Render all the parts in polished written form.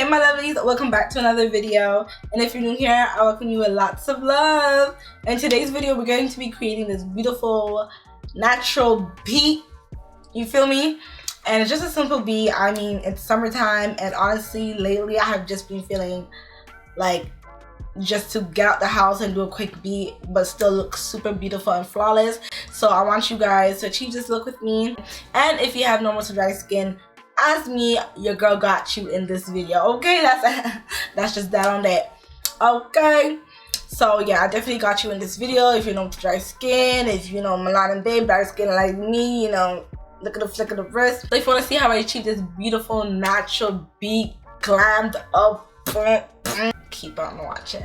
Hey my lovelies, welcome back to another video, and if you're new here, I welcome you with lots of love. In today's video, we're going to be creating this beautiful natural beat, you feel me? And it's just a simple beat. I mean, it's summertime, and honestly lately I have just been feeling like just to get out the house and do a quick beat but still look super beautiful and flawless. So I want you guys to achieve this look with me, and if you have normal to dry skin as me, your girl got you in this video. Okay, that's just that on that. Okay, so yeah, I definitely got you in this video. If you know dry skin, if you know melanin babe, dark skin like me, you know, look at the flick of the wrist. So if you want to see how I achieve this beautiful natural beat, glammed up, keep on watching.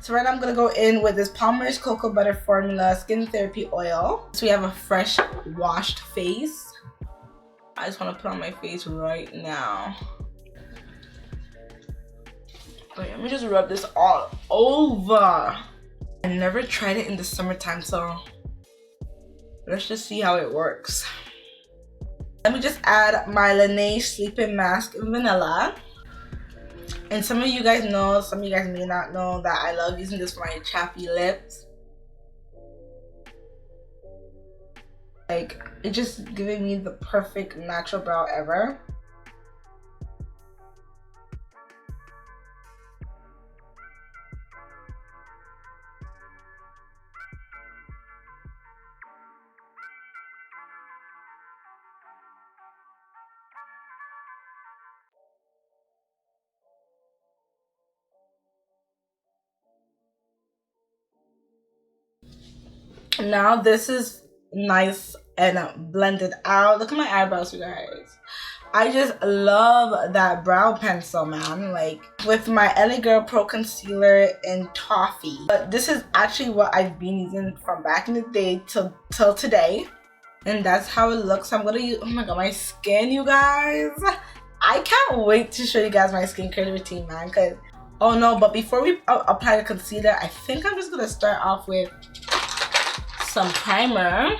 So right now I'm gonna go in with this Palmer's Cocoa Butter Formula Skin Therapy Oil. So we have a fresh washed face. I just want to put on my face right now. Wait, let me just rub this all over. I never tried it in the summertime, so let's just see how it works. Let me just add my Laneige Sleeping Mask in Vanilla. And some of you guys know, some of you guys may not know that I love using this for my chappy lips. Like, it's just giving me the perfect natural brow ever. Now this is nice and blended out. Look at my eyebrows, you guys. I just love that brow pencil, man. Like with my LA Girl Pro Concealer in Toffee. But this is actually what I've been using from back in the day till today. And that's how it looks. So I'm gonna use, oh my god, my skin, you guys. I can't wait to show you guys my skincare routine, man. Cause, oh no, but before we apply the concealer, I think I'm just gonna start off with some primer.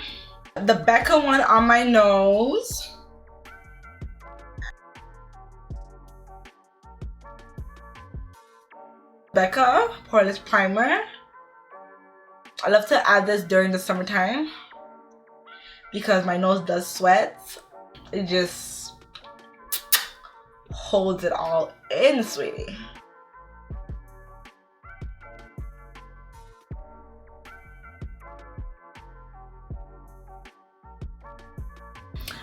The BECCA one on my nose. BECCA Poreless Primer. I love to add this during the summertime because my nose does sweat. It just holds it all in, sweetie.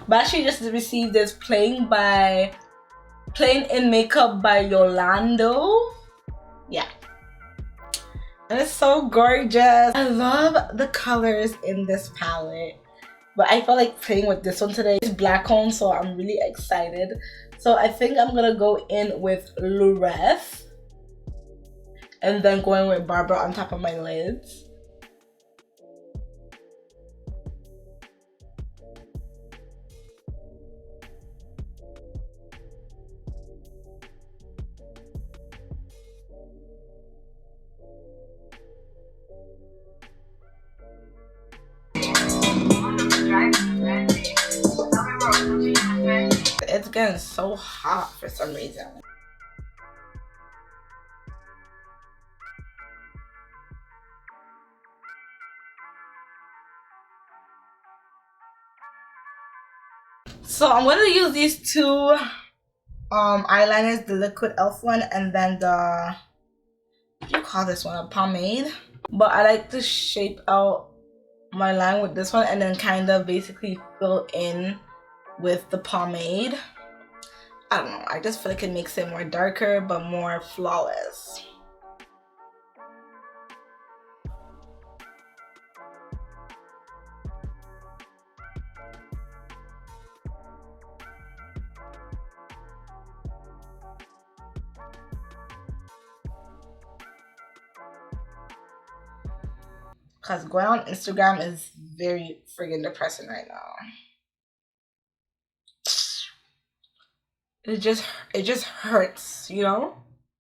But actually just received this Plain in Makeup by YOLONDO. Yeah. And it's so gorgeous. I love the colors in this palette. But I felt like playing with this one today. It's black on, so I'm really excited. So I think I'm gonna go in with LOREAL. And then going with BARBIE on top of my lids. It's getting so hot for some reason. So I'm gonna use these two eyeliners, the liquid elf one and then the, what do you call this one, a pomade. But I like to shape out my line with this one and then kind of basically fill in with the pomade. I don't know, I just feel like it makes it more darker but more flawless. Because going on Instagram is very friggin' depressing right now. It just hurts, you know?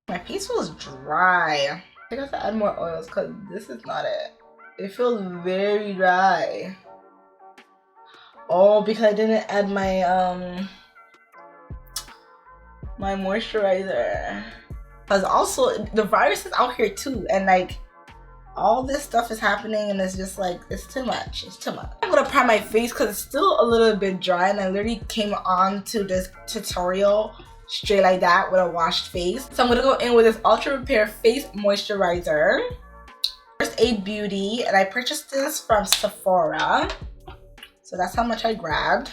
My face feels dry. I think I have to add more oils because this is not it. It feels very dry. Oh, because I didn't add my my moisturizer. Because also the virus is out here too, and like all this stuff is happening, and it's just like, it's too much. It's too much. I'm gonna prime my face because it's still a little bit dry, and I literally came on to this tutorial straight like that with a washed face. So I'm gonna go in with this Ultra Repair Face Moisturizer. First Aid Beauty, and I purchased this from Sephora. So that's how much I grabbed.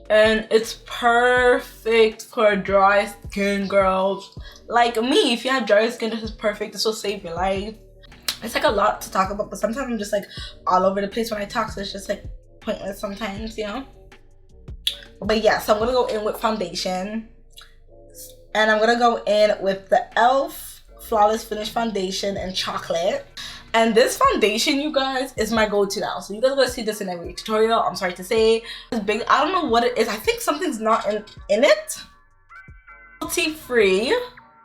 And it's perfect for dry skin girls like me. If you have dry skin, this is perfect. This will save your life. It's like a lot to talk about, but sometimes I'm just like all over the place when I talk, so it's just like pointless sometimes, you know? But yeah, so I'm gonna go in with foundation. And I'm gonna go in with the e.l.f. Flawless Finish Foundation in Chocolate. And this foundation, you guys, is my go-to now. So you guys are gonna see this in every tutorial. I'm sorry to say. It's big. I don't know what it is. I think something's not in it. Cruelty-free.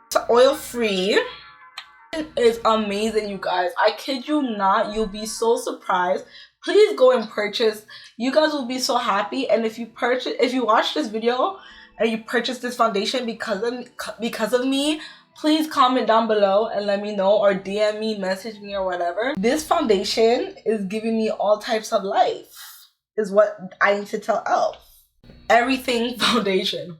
It's oil-free. It is amazing, you guys. I kid you not. You'll be so surprised. Please go and purchase. You guys will be so happy. And if you watch this video and you purchase this foundation because of me, please comment down below and let me know, or DM me, message me, or whatever. This foundation is giving me all types of life, is what I need to tell e.l.f. Everything foundation.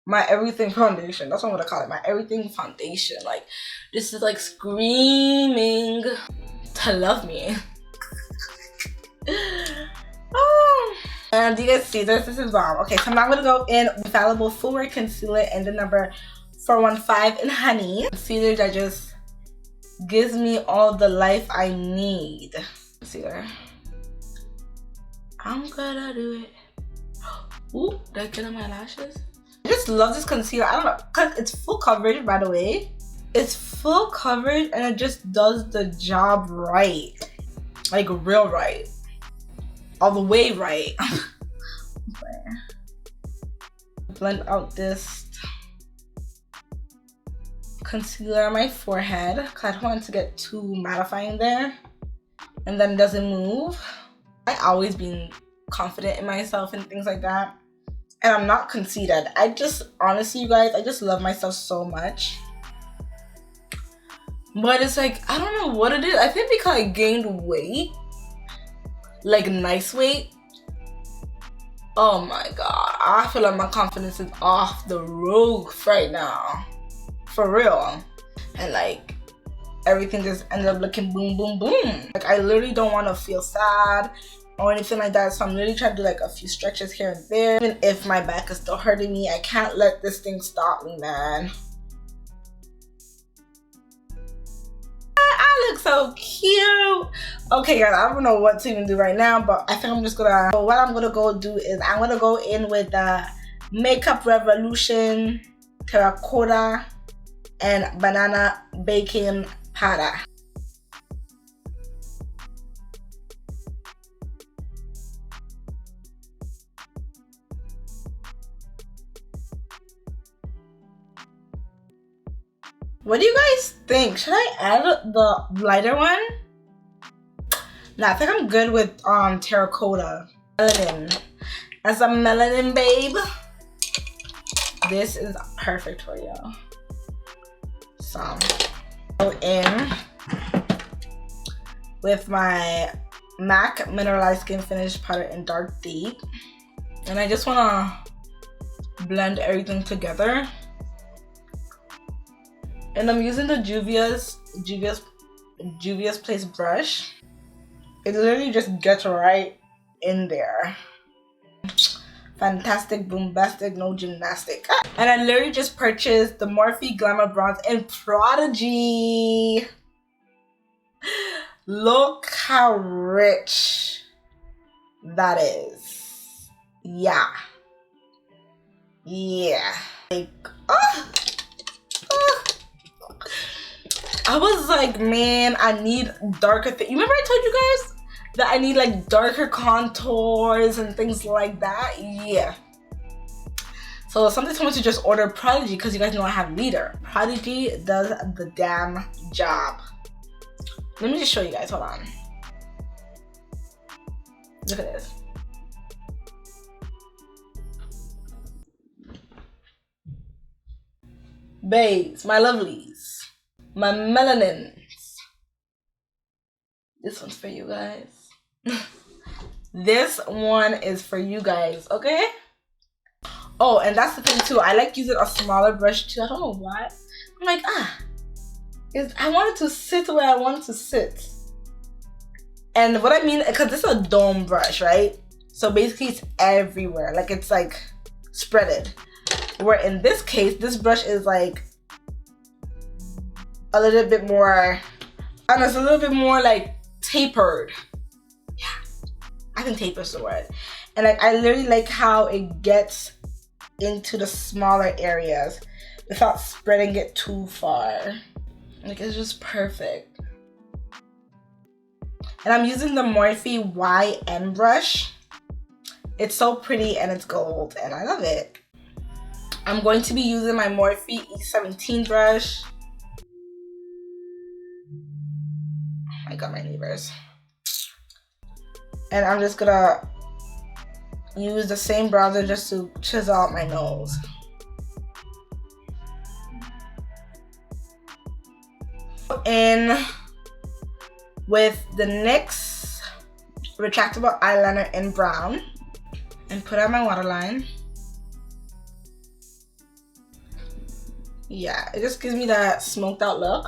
My everything foundation. That's what I'm gonna call it. My everything foundation. Like, this is like screaming to love me. Oh. And do you guys see this? This is bomb. Okay, so now I'm gonna go in Infallible Full Wear Concealer in the number 415 in Honey. Concealer that just gives me all the life I need. Concealer. I'm gonna do it. Ooh, did I get on my lashes? I just love this concealer. I don't know, cause it's full coverage, by the way. It's full coverage and it just does the job right. Like real right. All the way right. Blend out this concealer on my forehead because I don't want it to get too mattifying there, and then it doesn't move. I always been confident in myself and things like that, and I'm not conceited. I just, honestly, you guys, I just love myself so much. But it's like, I don't know what it is. I think because I gained weight, like nice weight. Oh my god, I feel like my confidence is off the roof right now. For real. And like everything just ended up looking boom boom boom. Like I literally don't want to feel sad or anything like that, so I'm literally trying to do like a few stretches here and there. Even if my back is still hurting me, I can't let this thing stop me, man. I look so cute. Okay guys, I don't know what to even do right now, but I think I'm just gonna, what I'm gonna go do is I'm gonna go in with the Makeup Revolution Terracotta and Banana Baking Powder. What do you guys think? Should I add the lighter one? No, I think I'm good with Terracotta. Melanin. As a melanin babe, this is perfect for you. So, go in with my MAC Mineralized Skin Finish Powder in Dark Deep. And I just want to blend everything together. And I'm using the Juvia's Place brush. It literally just gets right in there. Fantastic, bombastic, no gymnastic. And I literally just purchased the Morphe Glamour Bronze in Prodigy. Look how rich that is. Yeah. Yeah. Like, I was like, man, I need darker things. You remember I told you guys that I need like darker contours and things like that? Yeah. So somebody told me to just order Prodigy because you guys know I have Leader. Prodigy does the damn job. Let me just show you guys. Hold on. Look at this. babes, my lovelies, my melanins. This one's for you guys. This one is for you guys, okay? Oh, and that's the thing too. I like using a smaller brush too. I don't know why. I'm like, I wanted to sit where I want to sit. And what I mean, because this is a dome brush, right? So basically it's everywhere. Like it's like spreaded. Where in this case, this brush is like a little bit more, and it's a little bit more like tapered. Yeah, I think taper is the word. And like I literally like how it gets into the smaller areas without spreading it too far. Like it's just perfect. And I'm using the Morphe YN brush. It's so pretty and it's gold and I love it. I'm going to be using my Morphe E17 brush. I got my neighbors. And I'm just gonna use the same bronzer just to chisel out my nose. In with the NYX retractable eyeliner in brown and put on my waterline. Yeah, it just gives me that smoked out look,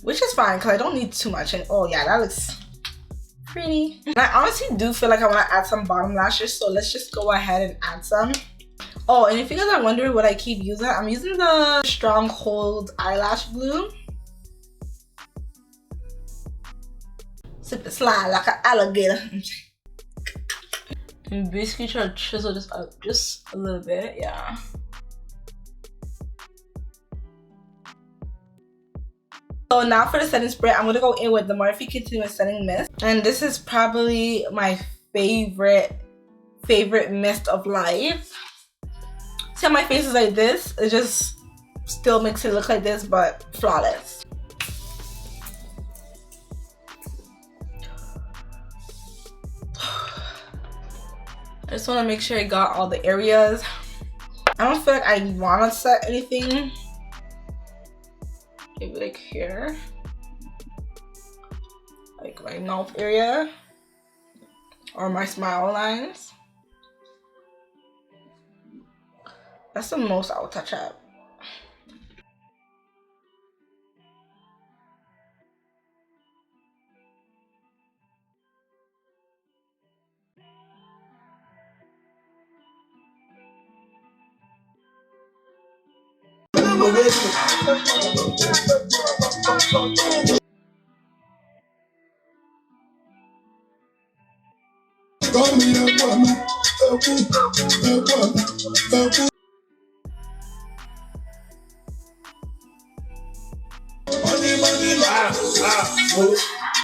which is fine because I don't need too much. And oh yeah, that looks pretty. And I honestly do feel like I want to add some bottom lashes, so let's just go ahead and add some. Oh, and if you guys are wondering what I keep using, I'm using the Stronghold eyelash glue. Sip and slide like an alligator. And basically try to chisel this up just a little bit, yeah. So now for the setting spray, I'm gonna go in with the Morphe Continuous Setting Mist. And this is probably my favorite mist of life. See how my face is like this? It just still makes it look like this, but flawless. I just want to make sure I got all the areas. I don't feel like I want to set anything. Maybe like here. Like my mouth area. Or my smile lines. That's the most I will touch up.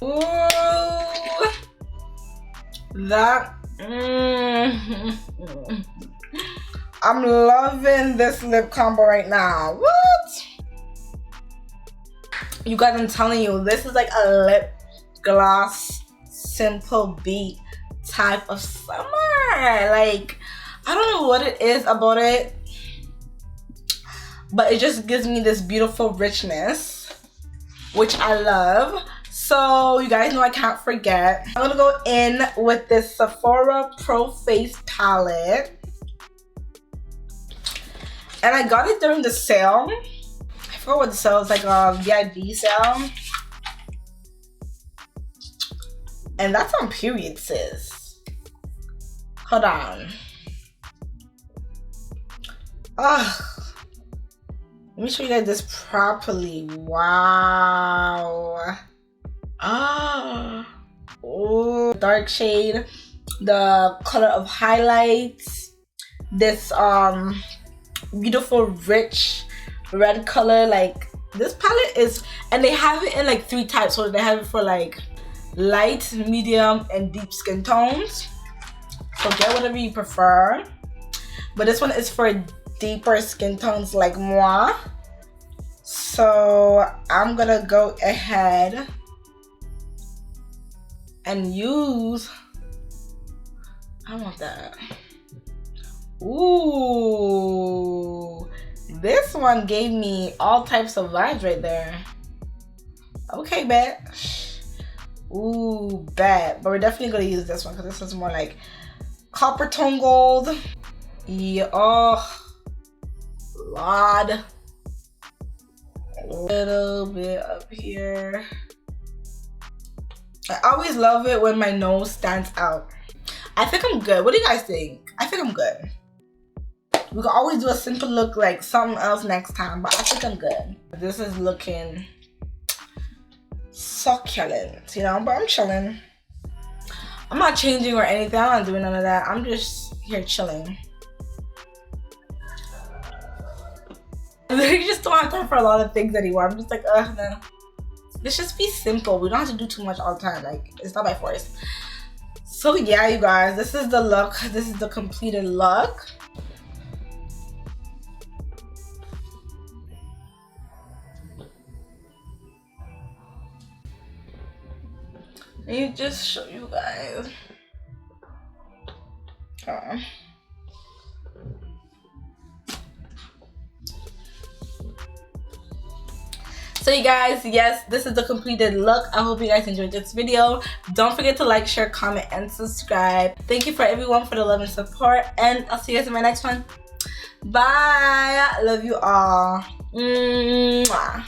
Ooh, that I'm loving this lip combo right now. What? You guys, I'm telling you, this is like a lip gloss simple beat type of summer. Like, I don't know what it is about it, but it just gives me this beautiful richness, which I love. So you guys know I can't forget. I'm gonna go in with this Sephora Pro Face palette. And I got it during the sale. I forgot what the sale was, like a VIB sale. And that's on period, sis. Hold on. Ugh. Let me show you guys this properly. Wow. Ah. Oh, dark shade. The color of highlights. This beautiful rich red color. Like, this palette is, and they have it in like 3 types. So they have it for like light, medium, and deep skin tones. So get whatever you prefer. But this one is for deeper skin tones like moi. So I'm gonna go ahead and use, I want that. Ooh. this one gave me all types of vibes right there. Okay, bet. Ooh, bet. But we're definitely gonna use this one because this is more like copper tone gold. Yeah, oh, Lord. A little bit up here. I always love it when my nose stands out. I think I'm good. What do you guys think? I think I'm good. We can always do a simple look like something else next time, but I think I'm good. This is looking succulent, you know, but I'm chilling. I'm not changing or anything. I'm not doing none of that. I'm just here chilling. I literally just don't have time for a lot of things anymore. I'm just like, no. Let's just be simple. We don't have to do too much all the time. Like, it's not by force. So yeah, you guys, this is the look. This is the completed look. Let me just show you guys. So you guys, yes, this is the completed look. I hope you guys enjoyed this video. Don't forget to like, share, comment, and subscribe. Thank you for everyone for the love and support, and I'll see you guys in my next one. Bye. Love you all. Mwah.